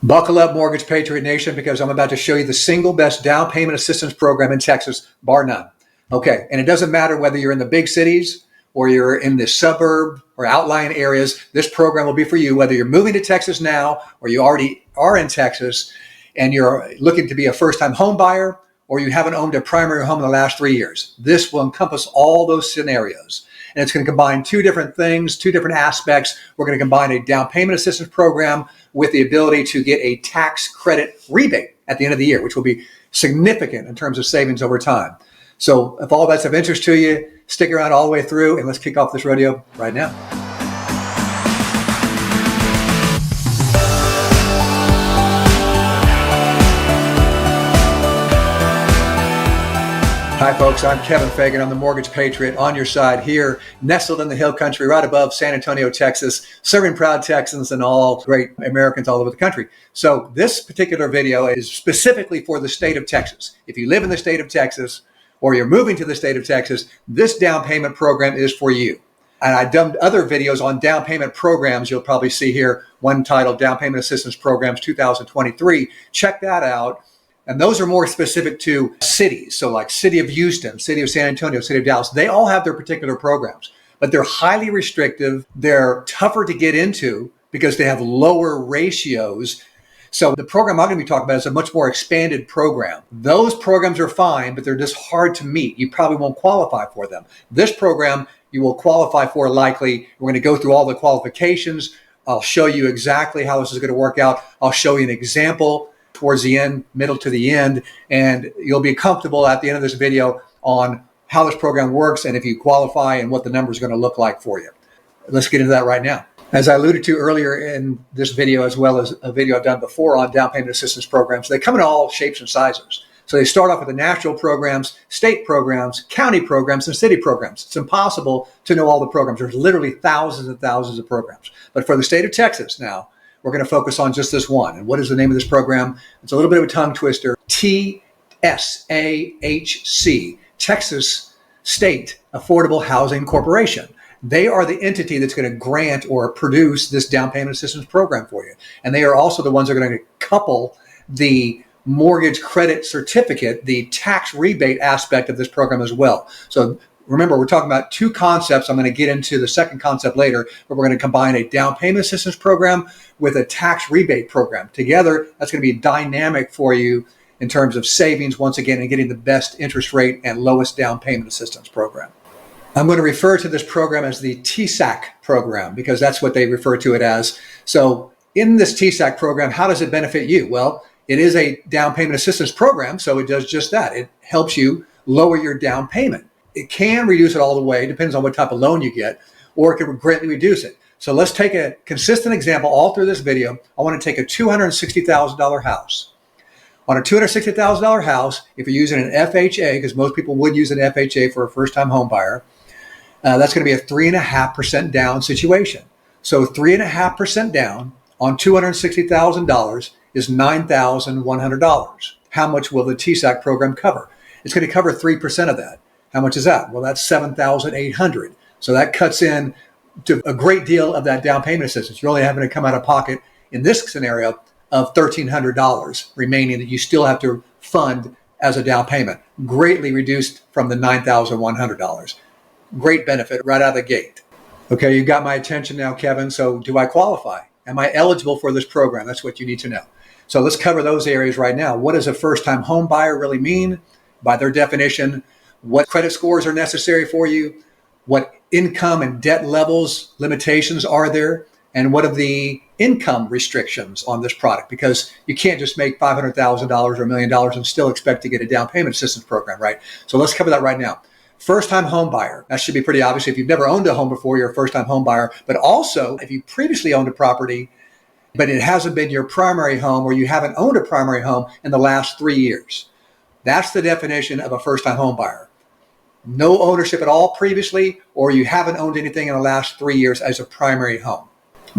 Buckle up, Mortgage Patriot Nation, because I'm about to show you the single best down payment assistance program in Texas, bar none. Okay, and it doesn't matter whether you're in the big cities or you're in the suburb or outlying areas, this program will be for you, whether you're moving to Texas now or you already are in Texas and you're looking to be a first-time home buyer or you haven't owned a primary home in the last 3 years. This will encompass all those scenarios. And it's going to combine two different things, two different aspects. We're going to combine a down payment assistance program with the ability to get a tax credit rebate at the end of the year, which will be significant in terms of savings over time. So if all that's of interest to you, stick around all the way through and let's kick off this rodeo right now. Hi folks, I'm Kevin Fagan. I'm the Mortgage Patriot on your side here, nestled in the hill country right above San Antonio, Texas, serving proud Texans and all great Americans all over the country. So this particular video is specifically for the state of Texas. If you live in the state of Texas or you're moving to the state of Texas, this down payment program is for you. And I've done other videos on down payment programs. You'll probably see here one titled Down Payment Assistance Programs 2023. Check that out. And those are more specific to cities. So like City of Houston, City of San Antonio, City of Dallas, they all have their particular programs, but they're highly restrictive. They're tougher to get into because they have lower ratios. So the program I'm going to be talking about is a much more expanded program. Those programs are fine, but they're just hard to meet. You probably won't qualify for them. This program you will qualify for likely. We're going to go through all the qualifications. I'll show you exactly how this is going to work out. I'll show you an example towards the end, middle to the end, and you'll be comfortable at the end of this video on how this program works and if you qualify and what the number is going to look like for you. Let's get into that right now. As I alluded to earlier in this video, as well as a video I've done before on down payment assistance programs, they come in all shapes and sizes. So they start off with the national programs, state programs, county programs, and city programs. It's impossible to know all the programs. There's literally thousands and thousands of programs. But for the state of Texas now, we're going to focus on just this one. And what is the name of this program? It's a little bit of a tongue twister. TSAHC, Texas State Affordable Housing Corporation. They are the entity that's going to grant or produce this down payment assistance program for you. And they are also the ones that are going to couple the mortgage credit certificate, the tax rebate aspect of this program as well. So remember, we're talking about two concepts. I'm going to get into the second concept later, but we're going to combine a down payment assistance program with a tax rebate program. Together, that's going to be dynamic for you in terms of savings, once again, and getting the best interest rate and lowest down payment assistance program. I'm going to refer to this program as the TSAHC program because that's what they refer to it as. So in this TSAHC program, how does it benefit you? Well, it is a down payment assistance program, so it does just that. It helps you lower your down payment. It can reduce it all the way, depends on what type of loan you get, or it can greatly reduce it. So let's take a consistent example all through this video. I want to take a $260,000 house. On a $260,000 house, if you're using an FHA, because most people would use an FHA for a first-time home buyer, that's going to be a 3.5% down situation. So 3.5% down on $260,000 is $9,100. How much will the TSAHC program cover? It's going to cover 3% of that. How much is that? Well, that's $7,800. So that cuts in to a great deal of that down payment assistance. You're only having to come out of pocket in this scenario of $1,300 remaining that you still have to fund as a down payment, greatly reduced from the $9,100. Great benefit right out of the gate. Okay, you got my attention now, Kevin. So do I qualify? Am I eligible for this program? That's what you need to know. So let's cover those areas right now. What does a first-time home buyer really mean? By their definition, what credit scores are necessary for you? What income and debt levels limitations are there? And what are the income restrictions on this product? Because you can't just make $500,000 or $1 million and still expect to get a down payment assistance program, right? So let's cover that right now. First-time home buyer. That should be pretty obvious. If you've never owned a home before, you're a first-time home buyer. But also, if you previously owned a property, but it hasn't been your primary home or you haven't owned a primary home in the last 3 years. That's the definition of a first-time home buyer. No ownership at all previously, or you haven't owned anything in the last 3 years as a primary home.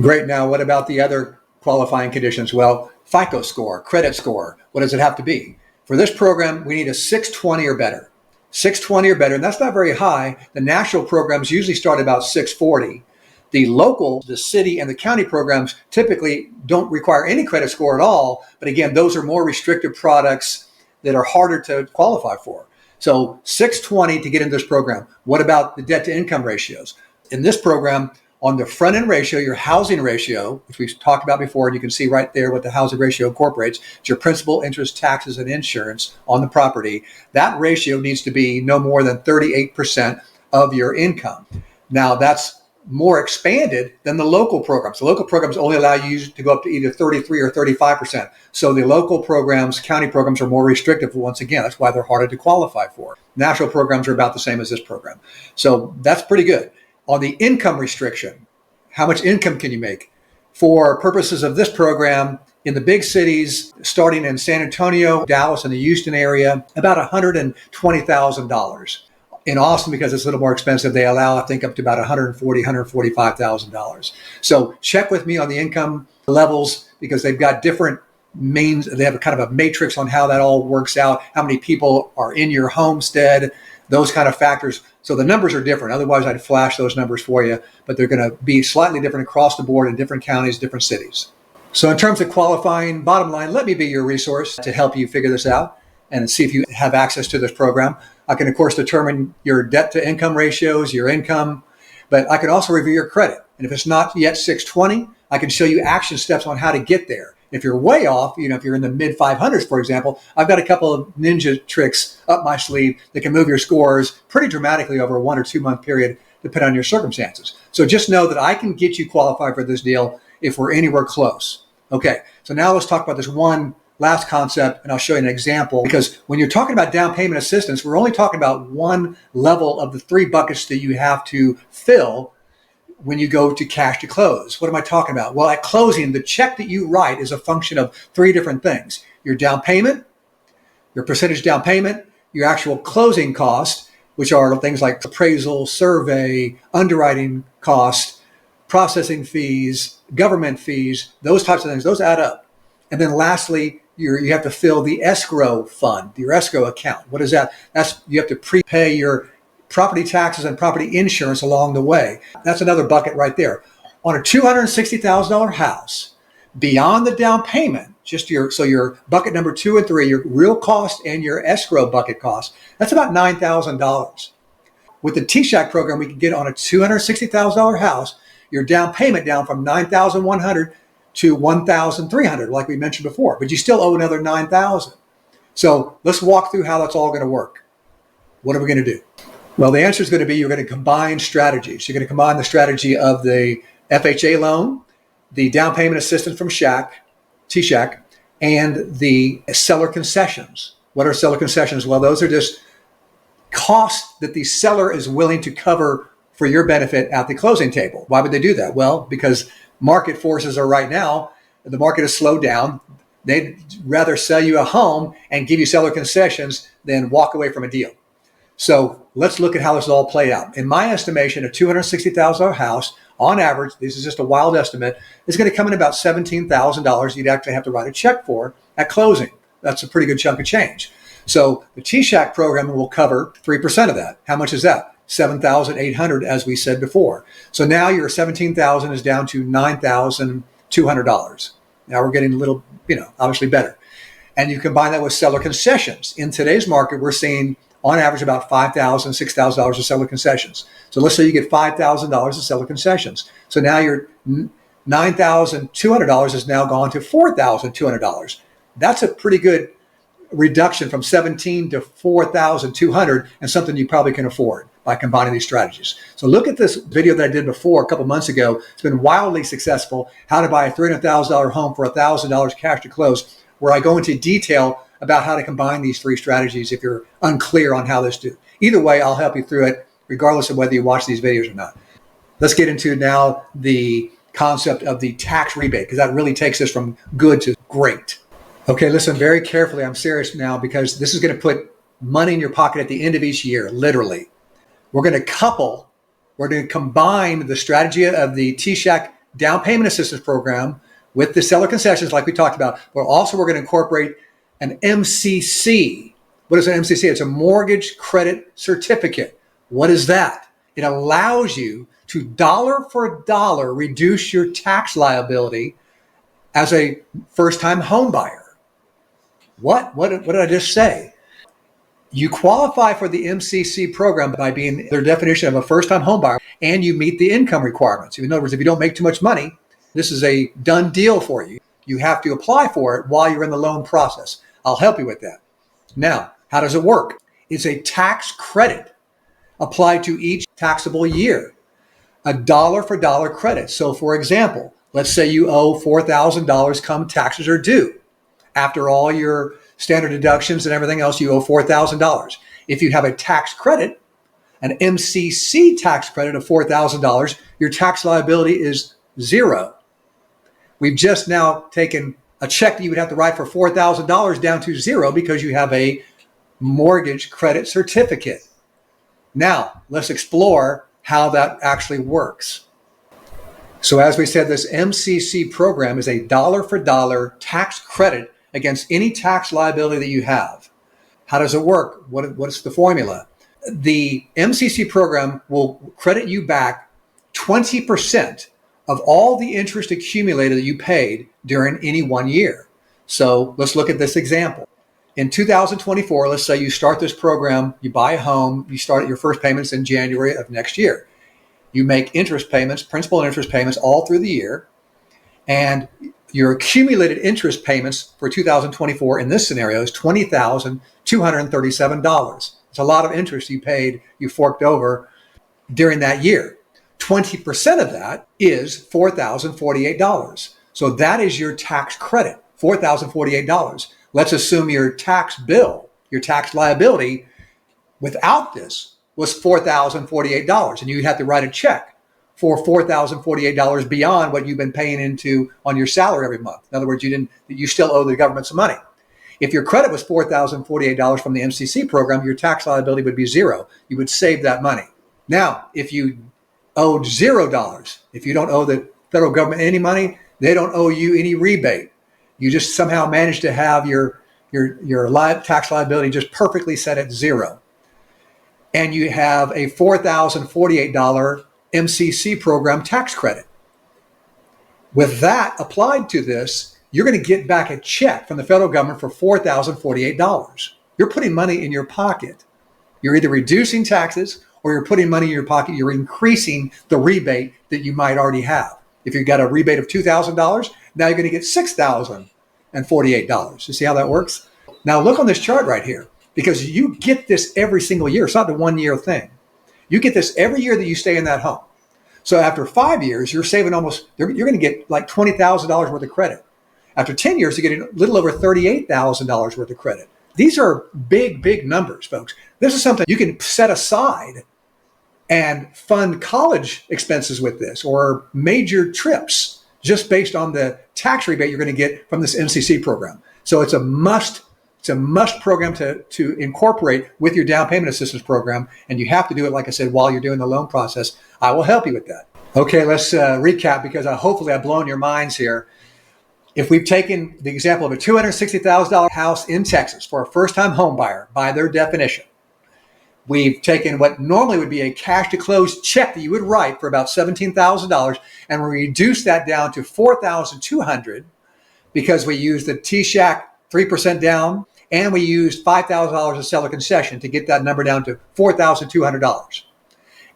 Great. Now, what about the other qualifying conditions? Well, FICO score, credit score. What does it have to be? For this program, we need a 620 or better. 620 or better, and that's not very high. The national programs usually start about 640. The city and the county programs typically don't require any credit score at all. But again, those are more restrictive products that are harder to qualify for. So 620 to get into this program. What about the debt to income ratios? In this program, on the front end ratio, your housing ratio, which we've talked about before, and you can see right there what the housing ratio incorporates, it's your principal, interest, taxes, and insurance on the property. That ratio needs to be no more than 38% of your income. Now, that's more expanded than the local programs. The local programs only allow you to go up to either 33 or 35%. So the local programs, county programs, are more restrictive. Once again, that's why they're harder to qualify for. National programs are about the same as this program. So that's pretty good. On the income restriction, how much income can you make? For purposes of this program, in the big cities, starting in San Antonio, Dallas, and the Houston area, about $120,000. In Austin, because it's a little more expensive, they allow, I think, up to about $140,000, $145,000. So check with me on the income levels, because they've got different means. They have a kind of a matrix on how that all works out, how many people are in your homestead, those kind of factors. So the numbers are different. Otherwise, I'd flash those numbers for you, but they're going to be slightly different across the board in different counties, different cities. So in terms of qualifying, bottom line, let me be your resource to help you figure this out and see if you have access to this program. I can, of course, determine your debt to income ratios, your income, but I can also review your credit. And if it's not yet 620, I can show you action steps on how to get there. If you're way off, if you're in the mid 500s, for example, I've got a couple of ninja tricks up my sleeve that can move your scores pretty dramatically over a 1 or 2 month period, depending on your circumstances. So just know that I can get you qualified for this deal if we're anywhere close. Okay, so now let's talk about this one last concept, and I'll show you an example, because when you're talking about down payment assistance, we're only talking about one level of the 3 buckets that you have to fill when you go to cash to close. What am I talking about? Well, at closing, the check that you write is a function of 3 different things: your down payment, your percentage down payment, your actual closing cost, which are things like appraisal, survey, underwriting cost, processing fees, government fees, those types of things. Those add up. And then lastly, you have to fill the escrow fund, your escrow account. What is that? You have to prepay your property taxes and property insurance along the way. That's another bucket right there. On a $260,000 house, beyond the down payment, your bucket number 2 and 3, your real cost and your escrow bucket cost, that's about $9,000. With the T-Shack program, we can get on a $260,000 house, your down payment down from $9,100 to $1,300, like we mentioned before, but you still owe another $9,000. So let's walk through how that's all going to work. What are we going to do? Well, the answer is going to be you're going to combine strategies. You're going to combine the strategy of the FHA loan, the down payment assistance from T-Shack, and the seller concessions. What are seller concessions? Well, those are just costs that the seller is willing to cover for your benefit at the closing table. Why would they do that? Well, because market forces are right now, the market has slowed down. They'd rather sell you a home and give you seller concessions than walk away from a deal. So let's look at how this is all played out. In my estimation, a $260,000 house, on average, this is just a wild estimate, is going to come in about $17,000 you'd actually have to write a check for at closing. That's a pretty good chunk of change. So the T-Shack program will cover 3% of that. How much is that? $7,800, as we said before. So now your $17,000 is down to $9,200. Now we're getting a little, obviously better. And you combine that with seller concessions. In today's market, we're seeing on average about $5,000, $6,000 of seller concessions. So let's say you get $5,000 of seller concessions. So now your $9,200 has now gone to $4,200. That's a pretty good reduction from $17,000 to $4,200, and something you probably can afford by combining these strategies. So look at this video that I did before a couple months ago. It's been wildly successful. How to buy a $300,000 home for $1,000 cash to close, where I go into detail about how to combine these 3 strategies if you're unclear on how this do. Either way, I'll help you through it, regardless of whether you watch these videos or not. Let's get into now the concept of the tax rebate, because that really takes us from good to great. Okay, listen very carefully. I'm serious now, because this is going to put money in your pocket at the end of each year, literally. We're going to combine the strategy of the T-Shack down payment assistance program with the seller concessions like we talked about, but also we're going to incorporate an MCC. What is an MCC? It's a mortgage credit certificate. What is that? It allows you to dollar for dollar reduce your tax liability as a first-time home buyer. What did I just say? You qualify for the MCC program by being their definition of a first-time home buyer, and you meet the income requirements. In other words, if you don't make too much money, this is a done deal for you. You have to apply for it while you're in the loan process. I'll help you with that. Now, how does it work? It's a tax credit applied to each taxable year, a dollar for dollar credit. So for example, let's say you owe $4,000 come taxes are due. After all your standard deductions and everything else, you owe $4,000. If you have a tax credit, an MCC tax credit of $4,000, your tax liability is zero. We've just now taken a check that you would have to write for $4,000 down to zero because you have a mortgage credit certificate. Now, let's explore how that actually works. So as we said, this MCC program is a dollar for dollar tax credit against any tax liability that you have. How does it work? What's the formula? The MCC program will credit you back 20% of all the interest accumulated that you paid during any 1 year. So let's look at this example. In 2024, let's say you start this program, you buy a home, you start your first payments in January of next year. You make interest payments, principal and interest payments all through the year, and your accumulated interest payments for 2024 in this scenario is $20,237. It's a lot of interest you forked over during that year. 20% of that is $4,048. So that is your tax credit, $4,048. Let's assume your tax bill, your tax liability without this was $4,048, and you have to write a check for $4,048 beyond what you've been paying into on your salary every month. In other words, you still owe the government some money. If your credit was $4,048 from the MCC program, your tax liability would be zero. You would save that money. Now, if you owed $0, if you don't owe the federal government any money, they don't owe you any rebate. You just somehow managed to have your tax liability just perfectly set at zero. And you have a $4,048 MCC program tax credit. With that applied to this, you're going to get back a check from the federal government for $4,048. You're putting money in your pocket. You're either reducing taxes or you're putting money in your pocket. You're increasing the rebate that you might already have. If you've got a rebate of $2,000, now you're going to get $6,048. You see how that works? Now look on this chart right here, because you get this every single year. It's not the 1 year thing. You get this every year that you stay in that home. So after 5 years, you're saving you're going to get like $20,000 worth of credit. After 10 years, you're getting a little over $38,000 worth of credit. These are big, big numbers, folks. This is something you can set aside and fund college expenses with this, or major trips, just based on the tax rebate you're going to get from this MCC program. So it's a must program to incorporate with your down payment assistance program. And you have to do it, like I said, while you're doing the loan process. I will help you with that. Okay, let's recap, because hopefully I've blown your minds here. If we've taken the example of a $260,000 house in Texas for a first-time home buyer, by their definition, we've taken what normally would be a cash to close check that you would write for about $17,000, and we reduced that down to $4,200 because we used the 𝐇𝐎𝐏 3% down, and we used $5,000 of seller concession to get that number down to $4,200.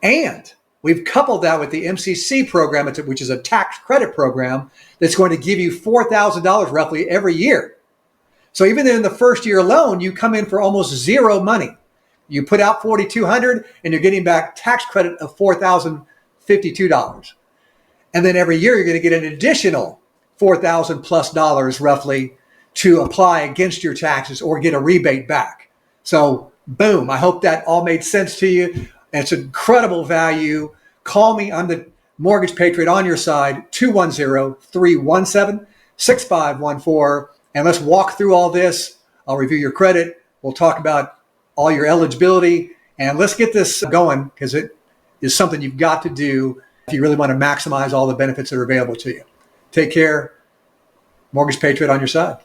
And we've coupled that with the MCC program, which is a tax credit program that's going to give you $4,000 roughly every year. So even in the first year alone, you come in for almost zero money. You put out $4,200 and you're getting back tax credit of $4,052. And then every year you're going to get an additional $4,000 plus roughly to apply against your taxes or get a rebate back. So boom, I hope that all made sense to you. It's incredible value. Call me. I'm the Mortgage Patriot on your side, 210-317-6514. And let's walk through all this. I'll review your credit. We'll talk about all your eligibility, and let's get this going, because it is something you've got to do if you really want to maximize all the benefits that are available to you. Take care. Mortgage Patriot on your side.